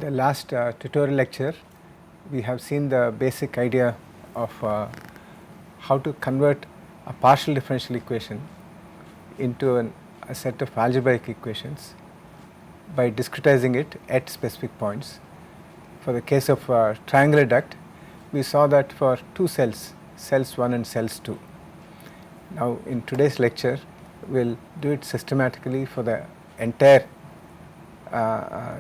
the last tutorial lecture, we have seen the basic idea of how to convert a partial differential equation into a set of algebraic equations by discretizing it at specific points. For the case of triangular duct, we saw that for two cells, cells 1 and cells 2. Now in today's lecture, we will do it systematically for the entire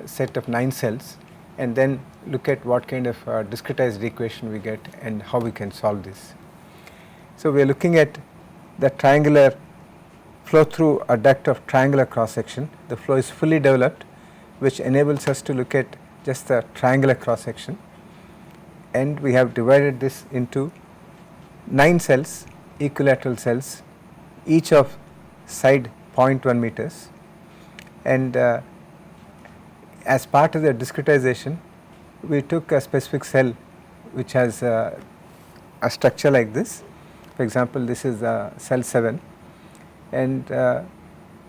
set of 9 cells, and then look at what kind of discretized equation we get and how we can solve this. So we are looking at the triangular flow through a duct of triangular cross section. The flow is fully developed, which enables us to look at just the triangular cross section, and we have divided this into 9 cells, equilateral cells, each of side 0.1 meters, and as part of the discretization, we took a specific cell which has a structure like this. For example, this is cell 7, and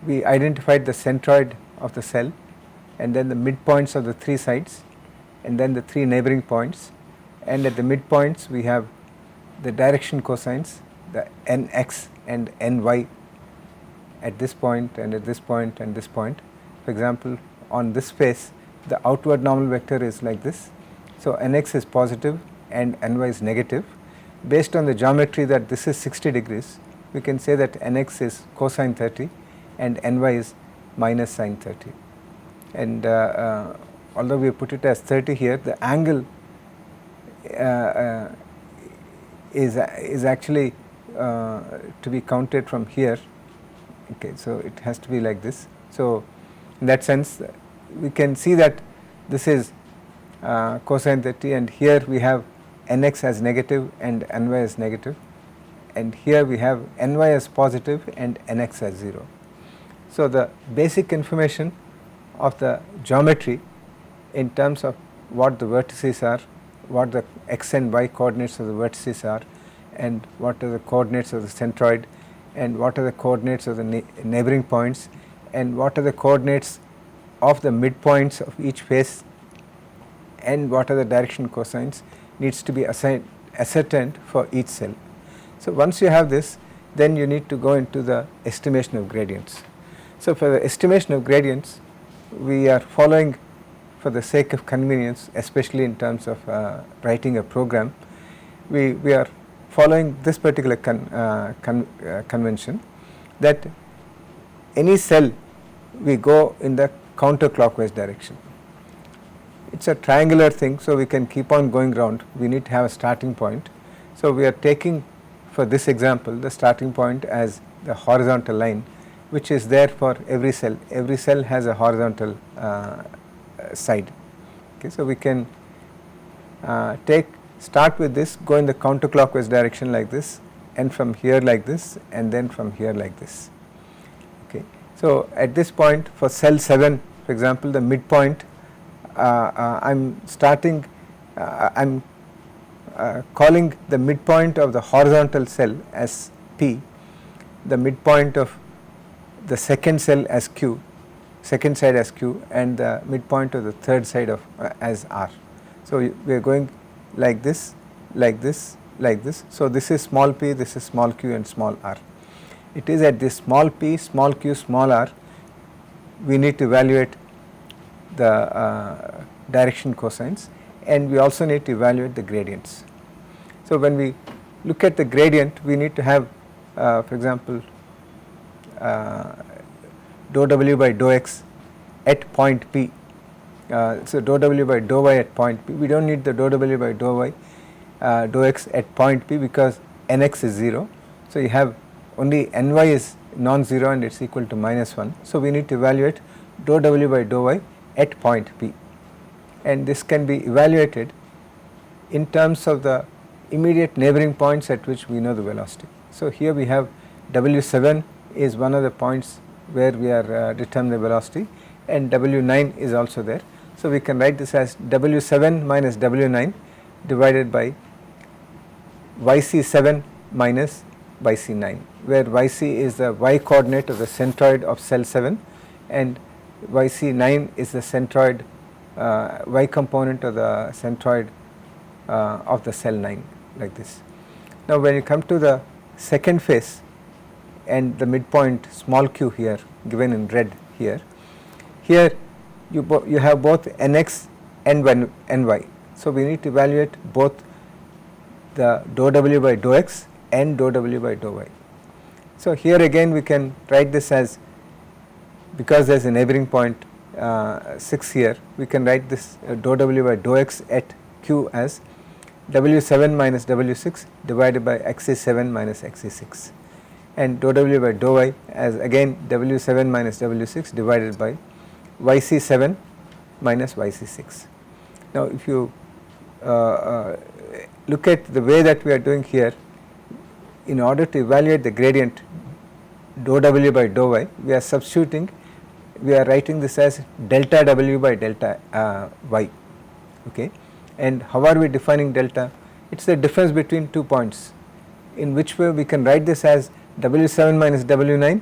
we identified the centroid of the cell, and then the midpoints of the 3 sides, and then the 3 neighboring points, and at the midpoints we have the direction cosines, the nx and ny at this point and at this point and this point. For example, on this face the outward normal vector is like this, so nx is positive and ny is negative. Based on the geometry that this is 60 degrees, we can say that nx is cosine 30 and ny is minus sine 30, and although we put it as 30 here, the angle is actually to be counted from here. Okay, so it has to be like this. So in that sense, we can see that this is cosine 30, and here we have nx as negative and ny as negative, and here we have ny as positive and nx as 0. So the basic information of the geometry in terms of what the vertices are, what the x and y coordinates of the vertices are, and what are the coordinates of the centroid, and what are the coordinates of the neighboring points, and what are the coordinates of the midpoints of each face, and what are the direction cosines, needs to be ascertained for each cell. So once you have this, then you need to go into the estimation of gradients. So for the estimation of gradients, we are following, for the sake of convenience, especially in terms of writing a program, we are following this particular convention, that any cell we go in the counterclockwise direction. It is a triangular thing, so we can keep on going round. We need to have a starting point. So we are taking, for this example, the starting point as the horizontal line, which is there for every cell. Every cell has a horizontal side. Okay, so we can start with this, go in the counterclockwise direction like this, and from here like this, and then from here like this. Okay. So at this point for cell 7, for example, the midpoint, I am calling the midpoint of the horizontal cell as P, the midpoint of the second cell as Q, second side as Q, and the midpoint of the third side of as R. So we are going like this, like this, like this. So this is small p, this is small q, and small r. It is at this small p, small q, small r we need to evaluate the direction cosines, and we also need to evaluate the gradients. So when we look at the gradient, we need to have for example dou w by dou x at point p. So dou w by dou y at point p, we do not need the dou w by dou y dou x at point p because nx is 0. So you have only ny is non-zero and it is equal to -1. So we need to evaluate dou w by dou y at point p, and this can be evaluated in terms of the immediate neighboring points at which we know the velocity. So here we have W7 is one of the points where we are determining the velocity, and W9 is also there. So we can write this as W7 minus W9 divided by YC7 minus YC9, where YC is the y coordinate of the centroid of cell 7 and YC9 is the centroid y component of the centroid of the cell 9 like this. Now when you come to the second phase and the midpoint small q here given in red here, here you have both nx and ny. So we need to evaluate both the dou w by dou x and dou w by dou y. So here again we can write this as, because there is a neighboring point 6 here, we can write this dou w by dou x at q as w7 minus w6 divided by xe7 minus xe6, and dou w by dou y as again w7 minus w6 divided by yc7 minus yc6. Now if you look at the way that we are doing here, in order to evaluate the gradient dou w by dou y, we are substituting, we are writing this as delta w by delta y, okay. And how are we defining delta? It is the difference between 2 points, in which way we can write this as w7 minus w9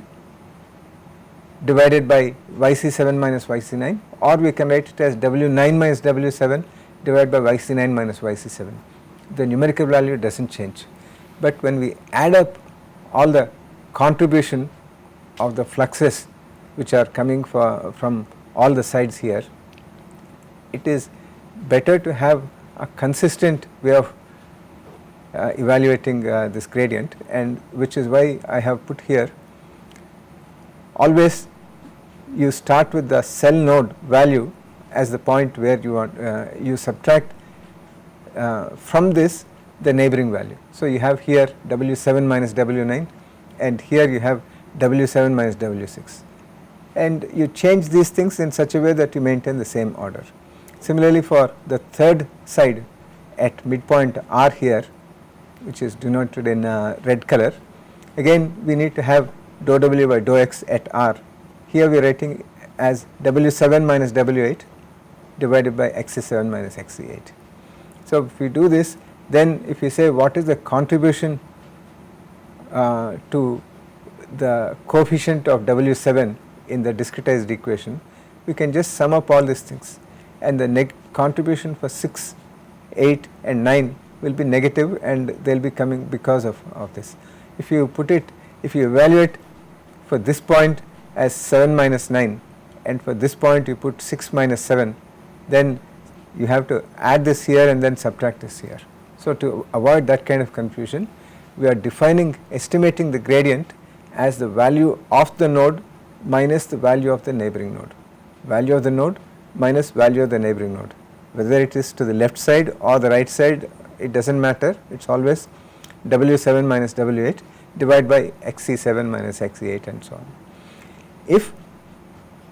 divided by yc7 minus yc9, or we can write it as w9 minus w7 divided by yc9 minus yc7. The numerical value does not change, but when we add up all the contribution of the fluxes which are coming from all the sides here, it is better to have a consistent way of evaluating this gradient, and which is why I have put here, always you start with the cell node value as the point where you want, you subtract from this the neighboring value. So you have here w7 minus w9, and here you have w7 minus w6, and you change these things in such a way that you maintain the same order. Similarly for the third side at midpoint r here, which is denoted in red color, again we need to have dou w by dou x at r. Here we are writing as w7 minus w8 divided by xe7 minus xe8. So if we do this, then if we say what is the contribution to the coefficient of w7 in the discretized equation, we can just sum up all these things, and the contribution for 6, 8 and 9 will be negative, and they will be coming because of this. If you put it, if you evaluate for this point as 7 minus 9, and for this point you put 6 minus 7, then you have to add this here and then subtract this here. So to avoid that kind of confusion, we are estimating the gradient as the value of the node minus the value of the neighboring node, value of the node minus value of the neighboring node, whether it is to the left side or the right side, it does not matter, it is always w7 minus w8 divided by xe7 minus xe8 and so on. If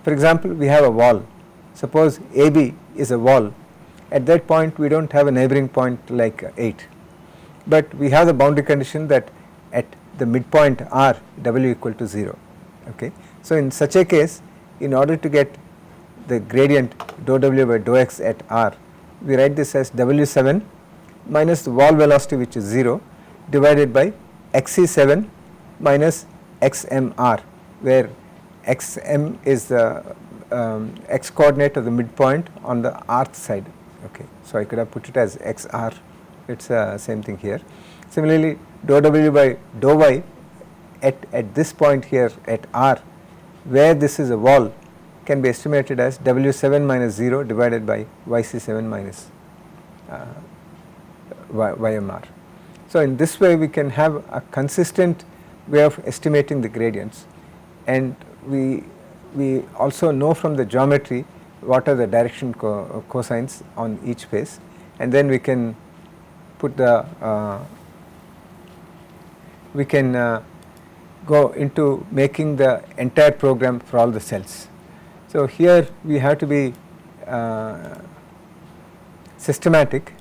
for example we have a wall, suppose AB is a wall, at that point we do not have a neighboring point like 8, but we have the boundary condition that at the midpoint R w equal to 0, okay. So in such a case, in order to get the gradient dou w by dou x at R, we write this as w7 minus the wall velocity which is 0 divided by xe7 minus xmr, where xm is the x coordinate of the midpoint on the rth side, okay. So I could have put it as xr, it is same thing here. Similarly dou w by dou y at this point here at R, where this is a wall, can be estimated as w7 minus 0 divided by yc7 minus ymr. So in this way we can have a consistent way of estimating the gradients, and we also know from the geometry what are the direction cosines on each face, and then we can put the go into making the entire program for all the cells. So here we have to be systematic,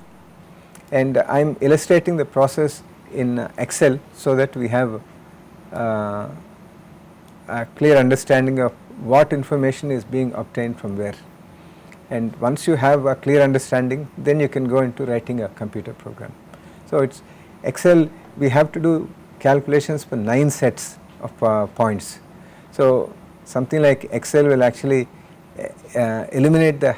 and I am illustrating the process in Excel so that we have a clear understanding of what information is being obtained from where, and once you have a clear understanding, then you can go into writing a computer program. So it's Excel, we have to do calculations for 9 sets of points. So something like Excel will actually eliminate the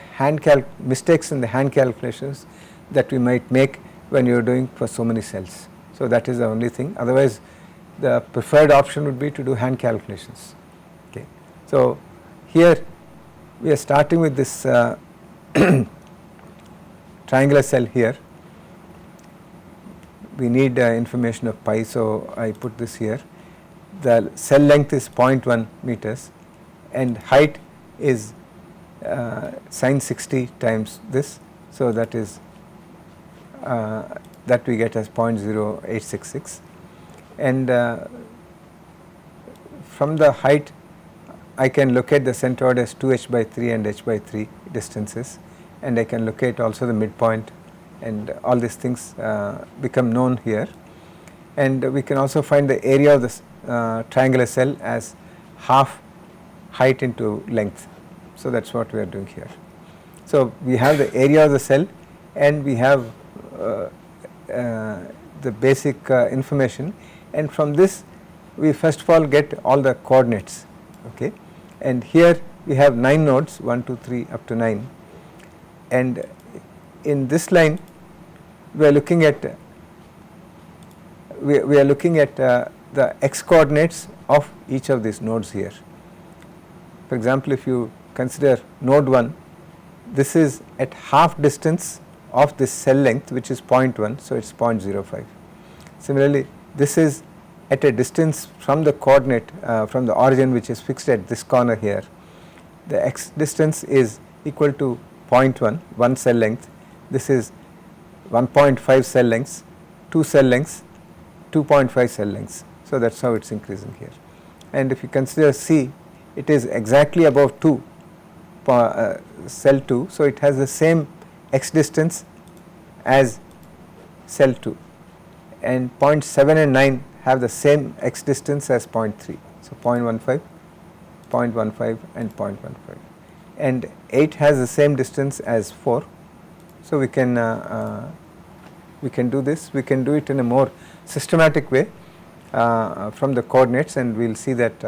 mistakes in the hand calculations that we might make when you are doing for so many cells. So that is the only thing, otherwise the preferred option would be to do hand calculations. Okay. So here we are starting with this triangular cell here. We need information of pi, so I put this here. The cell length is 0.1 meters and height is sine 60 times this, so that is that we get as 0.0866, and from the height I can locate the centroid as 2h by 3 and h by 3 distances, and I can locate also the midpoint, and all these things become known here. And we can also find the area of this triangular cell as half height into length. So that is what we are doing here. So we have the area of the cell and we have the basic information, and from this we first of all get all the coordinates. Okay. And here we have 9 nodes, 1, 2, 3 up to 9, and in this line we are looking at the x coordinates of each of these nodes here. For example, if you consider node 1, this is at half distance of this cell length, which is 0.1, so it is 0.05. Similarly, this is at a distance from the coordinate from the origin, which is fixed at this corner here. The x distance is equal to 0.1, one cell length. This is 1.5 cell lengths, 2 cell lengths, 2.5 cell lengths. So that is how it is increasing here. And if you consider C, it is exactly above 2 cell 2, so it has the same x distance as cell 2, and 0.7 and 9 have the same x distance as 0.3, so 0.15, 0.15 and 0.15, and 8 has the same distance as 4. So we can do this. We can do it in a more systematic way from the coordinates, and we will see that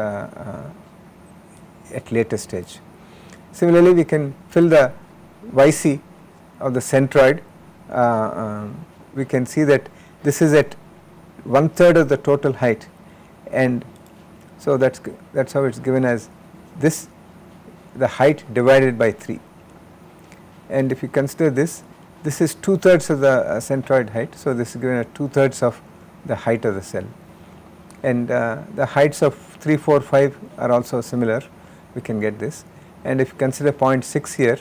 at later stage. Similarly, we can fill the YC of the centroid. We can see that this is at 1/3 of the total height, and so that's how it's given as this, the height divided by 3. And if you consider this is 2/3 of the centroid height, so this is given at 2/3 of the height of the cell, and the heights of 3, 4, 5 are also similar. We can get this, and if you consider 0.6 here,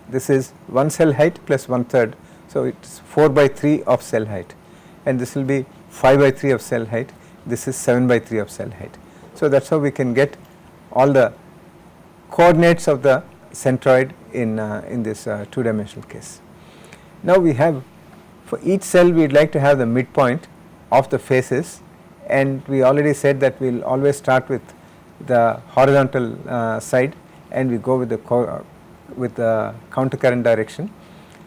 this is one cell height plus 1/3, so it is 4/3 of cell height, and this will be 5/3 of cell height. This is 7/3 of cell height. So that is how we can get all the coordinates of the centroid in this 2-dimensional case. Now we have, for each cell we would like to have the midpoint of the faces, and we already said that we will always start with the horizontal side, and we go with the counter current direction.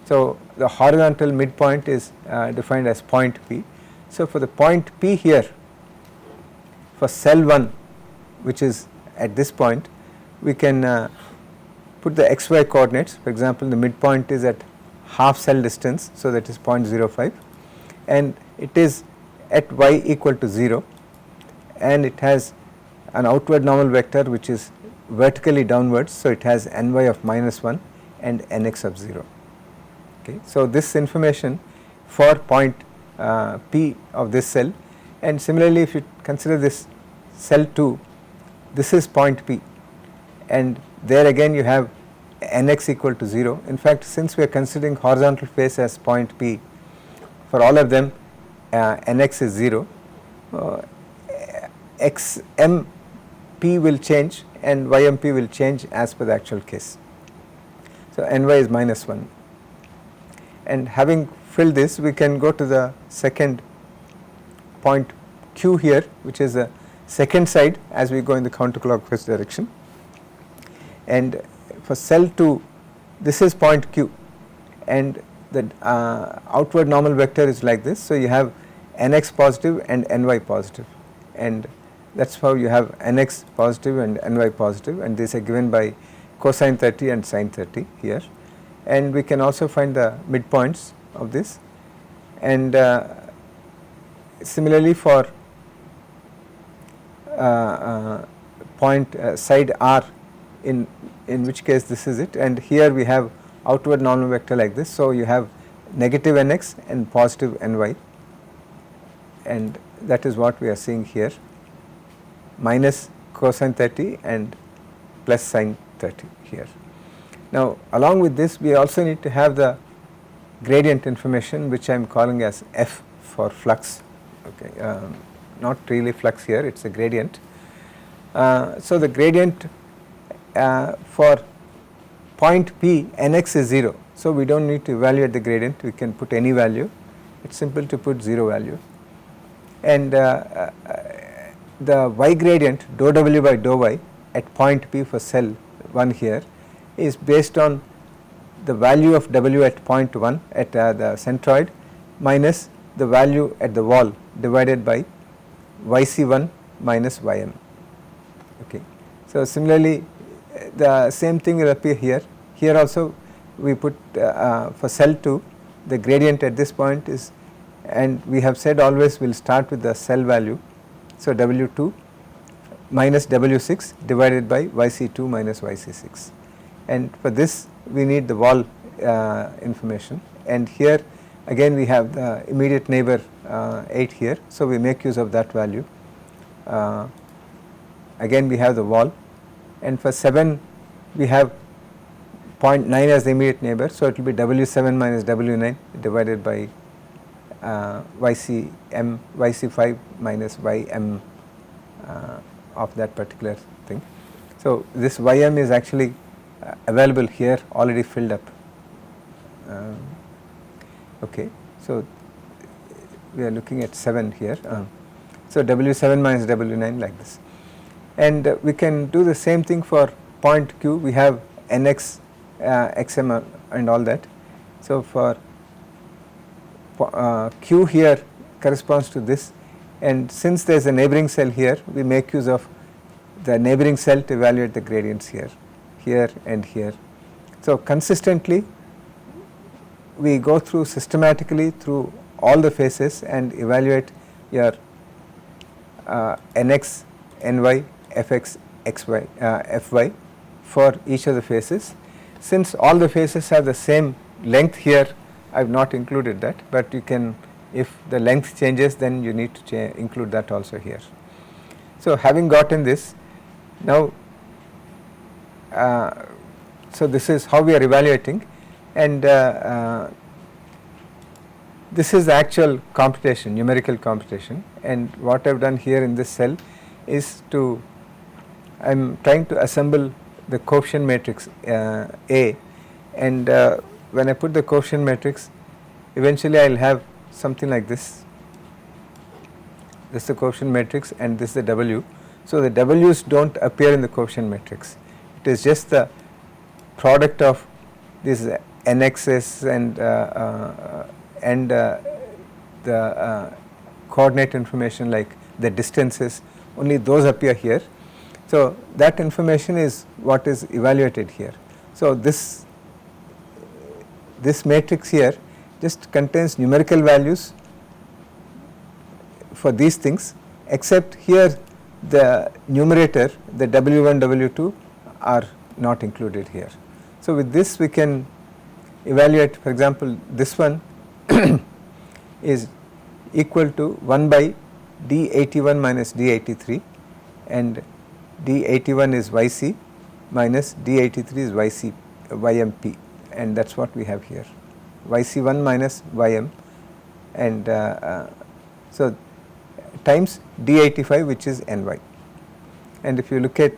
So the horizontal midpoint is defined as point P. So for the point P here, for cell 1, which is at this point, we can put the xy coordinates. For example, the midpoint is at half cell distance, so that is 0.05, and it is at y equal to 0, and it has an outward normal vector which is vertically downwards, so it has ny of -1 and nx of 0. Okay. So this information for point P of this cell, and similarly if you consider this cell 2, this is point P, and there again you have nx equal to 0. In fact, since we are considering horizontal face as point P, for all of them nx is 0, xmp will change and ymp will change as per the actual case. So ny is -1, and having filled this, we can go to the second point Q here, which is the second side as we go in the counterclockwise direction, and for cell 2 this is point Q, and the outward normal vector is like this. So you have nx positive and ny positive, and that is how you have nx positive and ny positive, and these are given by cosine 30 and sine 30 here, and we can also find the midpoints of this, and similarly for point side r, in which case this is it, and here we have outward normal vector like this. So, you have negative nx and positive ny, and that is what we are seeing here, minus cosine 30 and plus sine 30 here. Now, along with this we also need to have the gradient information, which I am calling as f for flux, okay, not really flux here, it is a gradient. So, the gradient for point P nx is 0. So, we do not need to evaluate the gradient, we can put any value, it is simple to put 0 value, and the y gradient dou w by dou y at point P for cell 1 here is based on the value of w at point 1 at the centroid minus the value at the wall divided by yc1 minus ym. Okay. So, similarly the same thing will appear here. Here also we put for cell 2 the gradient at this point is, and we have said always we will start with the cell value. So, w2 minus w6 divided by yc2 minus yc6, and for this we need the wall information, and here again we have the immediate neighbor 8 here. So, we make use of that value. Again we have the wall, and for 7 we have 0.9 as the immediate neighbor. So, it will be w7 minus w9 divided by yc5 minus ym of that particular thing. So, this ym is actually available here, already filled up. Okay. So, we are looking at 7 here. So, w7 minus w9 like this, and we can do the same thing for point q. We have nx, xm and all that. So, for q here corresponds to this, and since there is a neighboring cell here, we make use of the neighboring cell to evaluate the gradients here, here and here. So, consistently we go through systematically through all the faces and evaluate your nx, ny, fx, xy, fy for each of the faces. Since all the faces have the same length here, I have not included that, but you can, if the length changes, then you need to include that also here. So, having gotten this, now so this is how we are evaluating, and this is the actual computation, numerical computation, and what I have done here in this cell is to, I am trying to assemble the coefficient matrix A, and when I put the coefficient matrix, eventually I will have something like this. This is the coefficient matrix and this is the W. So, the W's do not appear in the coefficient matrix, it is just the product of these nx's and the coordinate information like the distances, only those appear here. So, that information is what is evaluated here. So, this matrix here just contains numerical values for these things, except here the numerator, the W1, W2 are not included here. So, with this we can evaluate, for example, this one is equal to 1 by d81 minus d83, and d81 is yc minus d83 is ymp, and that is what we have here, yc1 minus ym, and so times d85, which is ny. And if you look at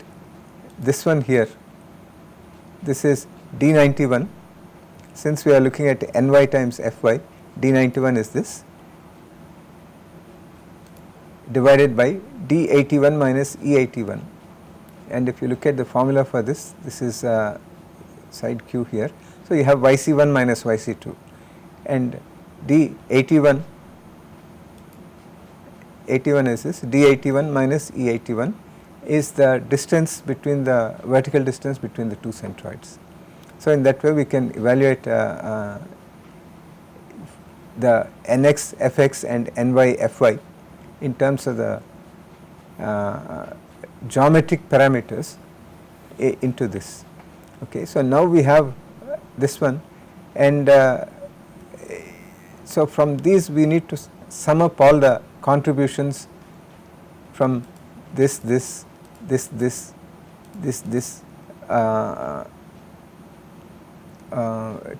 this one here, this is d91. Since we are looking at ny times fy, d91 is this divided by d81 minus e81, and if you look at the formula for this, this is side q here. So, you have yc1 minus yc2, and d81 is this d81 minus e81 is the distance between the vertical distance between the two centroids. So in that way we can evaluate the nx fx and ny fy in terms of the geometric parameters into this. Okay, so now we have this one, and so from these we need to sum up all the contributions from this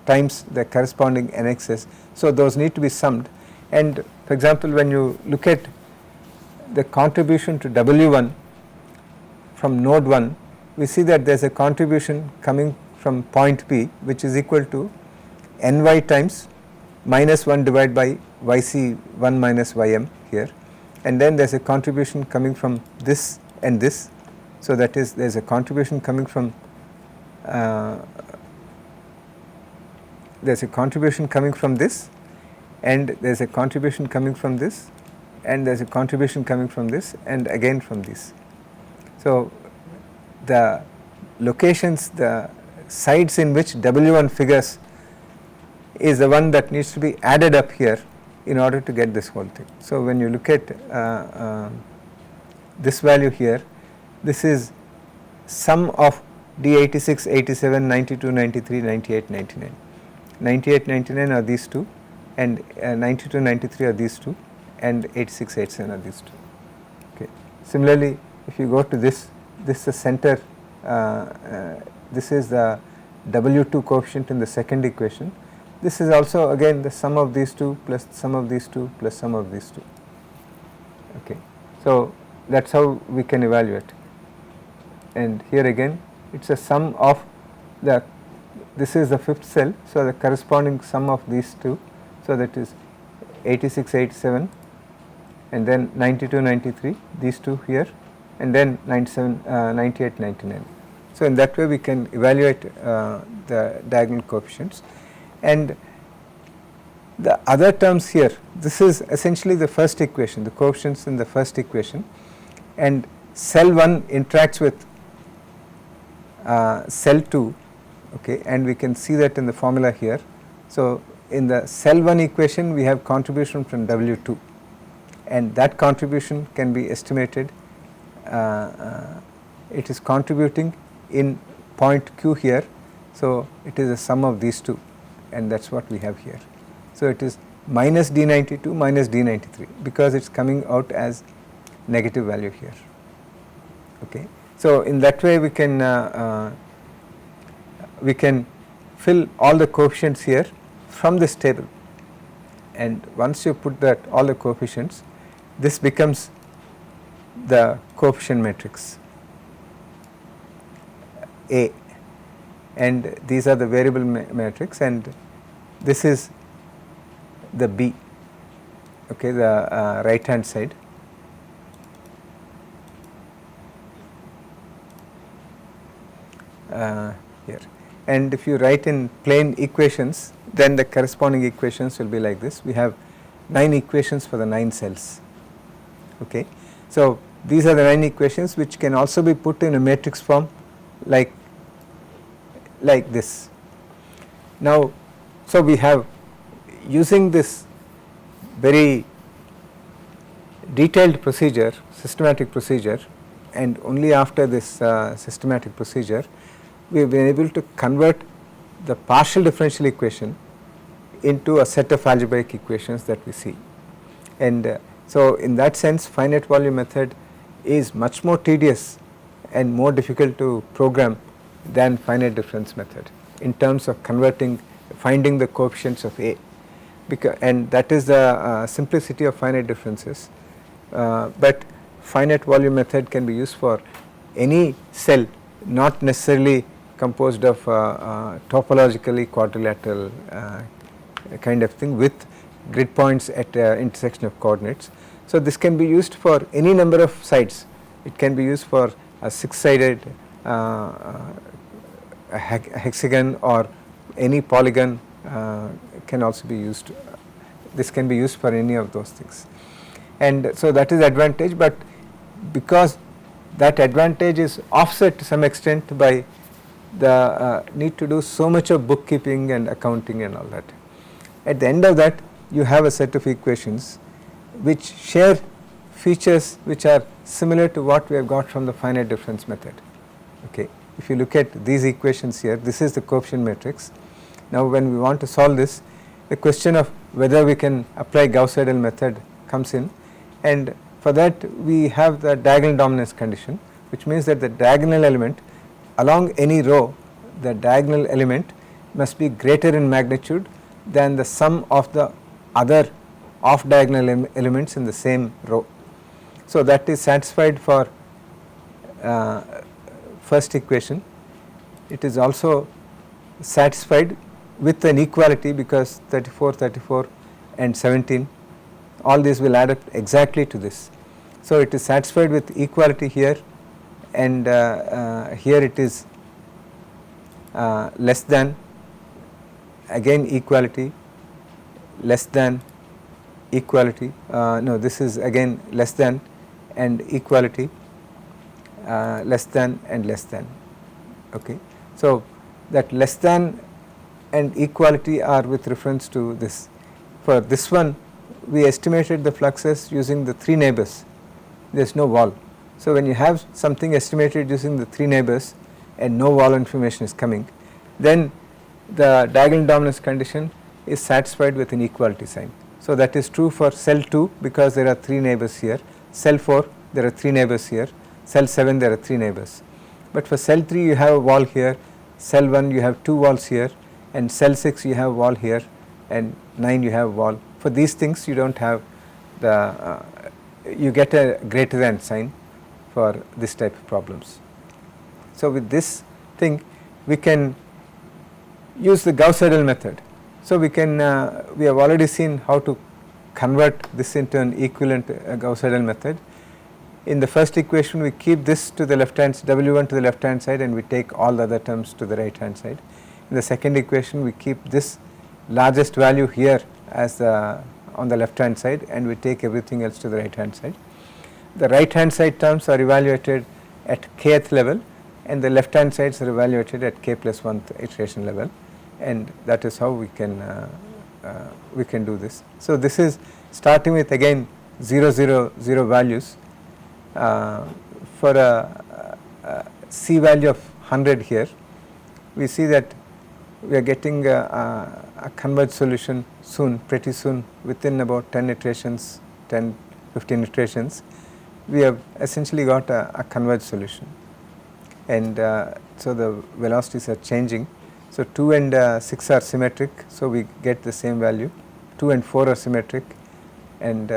times the corresponding nx's. So those need to be summed, and for example when you look at the contribution to W1 from node 1, we see that there is a contribution coming from point P which is equal to ny times minus 1 divided by yc1 minus ym here, and then there is a contribution coming from this and this. So that is, there is a contribution coming from there is a contribution coming from this, and there is a contribution coming from this, and there is a contribution coming from this, and again from this. So the locations, the sides in which W1 figures is the one that needs to be added up here in order to get this whole thing. So when you look at this value here, this is sum of D86, 87, 92, 93, 98, 99. 98, 99 are these two, and 92, 93 are these two, and 86, 87 are these two. Okay. Similarly, if you go to this is the center, this is the W2 coefficient in the second equation. This is also again the sum of these two plus sum of these two plus sum of these two. Okay. So that is how we can evaluate, and here again it is a sum of the, this is the fifth cell, so the corresponding sum of these two, so that is 86, 87, and then 92, 93, these two here, and then 97, 98, 99. So in that way we can evaluate the diagonal coefficients. And the other terms here, this is essentially the first equation, the coefficients in the first equation, and cell 1 interacts with cell 2, okay, and we can see that in the formula here. So in the cell 1 equation we have contribution from W2, and that contribution can be estimated, it is contributing in point Q here, so it is a sum of these two, and that is what we have here. So it is minus D92 minus D93 because it is coming out as negative value here. Okay. So in that way we can fill all the coefficients here from this table, and once you put that all the coefficients, this becomes the coefficient matrix A, and these are the variable matrix, and this is the B, okay, the right hand side. Here, and if you write in plain equations, then the corresponding equations will be like this. We have 9 equations for the 9 cells. Okay. So these are the 9 equations which can also be put in a matrix form like this. Now, so we have, using this very detailed procedure, systematic procedure, and only after this systematic procedure we have been able to convert the partial differential equation into a set of algebraic equations that we see. And so in that sense finite volume method is much more tedious and more difficult to program than finite difference method in terms of finding the coefficients of A, and that is the simplicity of finite differences. But finite volume method can be used for any cell not necessarily composed of topologically quadrilateral kind of thing with grid points at intersection of coordinates. So this can be used for any number of sides. It can be used for a 6-sided hexagon, or any polygon can also be used. This can be used for any of those things, and so that is advantage. But because that advantage is offset to some extent by the need to do so much of bookkeeping and accounting and all that. At the end of that, you have a set of equations which share features which are similar to what we have got from the finite difference method. Okay. If you look at these equations here, this is the coefficient matrix. Now when we want to solve this, the question of whether we can apply Gauss-Seidel method comes in, and for that we have the diagonal dominance condition, which means that the diagonal element along any row, the diagonal element must be greater in magnitude than the sum of the other off diagonal elements in the same row. So that is satisfied for first equation. It is also satisfied with an equality because 34, 34 and 17, all these will add up exactly to this. So it is satisfied with equality here, and here it is less than, again equality, less than, equality, no, this is again less than and equality, less than and less than. Okay. So that less than and equality are with reference to this. For this one, we estimated the fluxes using the 3 neighbors, there is no wall. So when you have something estimated using the 3 neighbors and no wall information is coming, then the diagonal dominance condition is satisfied with an equality sign. So that is true for cell 2 because there are 3 neighbors here, cell 4 there are 3 neighbors here, cell 7 there are 3 neighbors. But for cell 3 you have a wall here, cell 1 you have 2 walls here, and cell 6 you have wall here, and 9 you have wall. For these things you do not have the, you get a greater than sign for this type of problems. So with this thing we can use the Gauss-Seidel method. So we can, we have already seen how to convert this into an equivalent Gauss-Seidel method. In the first equation we keep this to the left hand, W1 to the left hand side, and we take all the other terms to the right hand side. In the second equation we keep this largest value here as on the left hand side, and we take everything else to the right hand side. The right hand side terms are evaluated at kth level, and the left hand sides are evaluated at k plus 1th iteration level, and that is how we can do this. So this is starting with again 0, 0, 0 values. For a C value of 100 here, we see that we are getting a converged solution soon, pretty soon, within about 10 iterations, 10, 15 iterations. We have essentially got a converged solution, and so the velocities are changing. So 2 and 6 are symmetric, so we get the same value. 2 and 4 are symmetric, and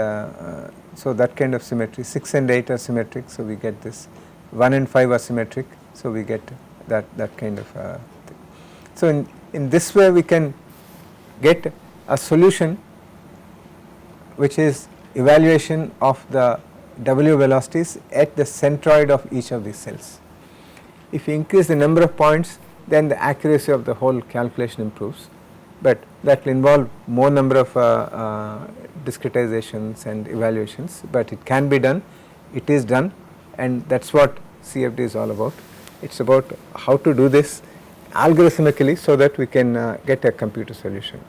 so that kind of symmetry. 6 and 8 are symmetric, so we get this. 1 and 5 are symmetric, so we get that kind of thing. So in this way we can get a solution which is evaluation of the W velocities at the centroid of each of these cells. If you increase the number of points, then the accuracy of the whole calculation improves, but that will involve more number of discretizations and evaluations, but it can be done, it is done, and that is what CFD is all about. It is about how to do this algorithmically so that we can get a computer solution.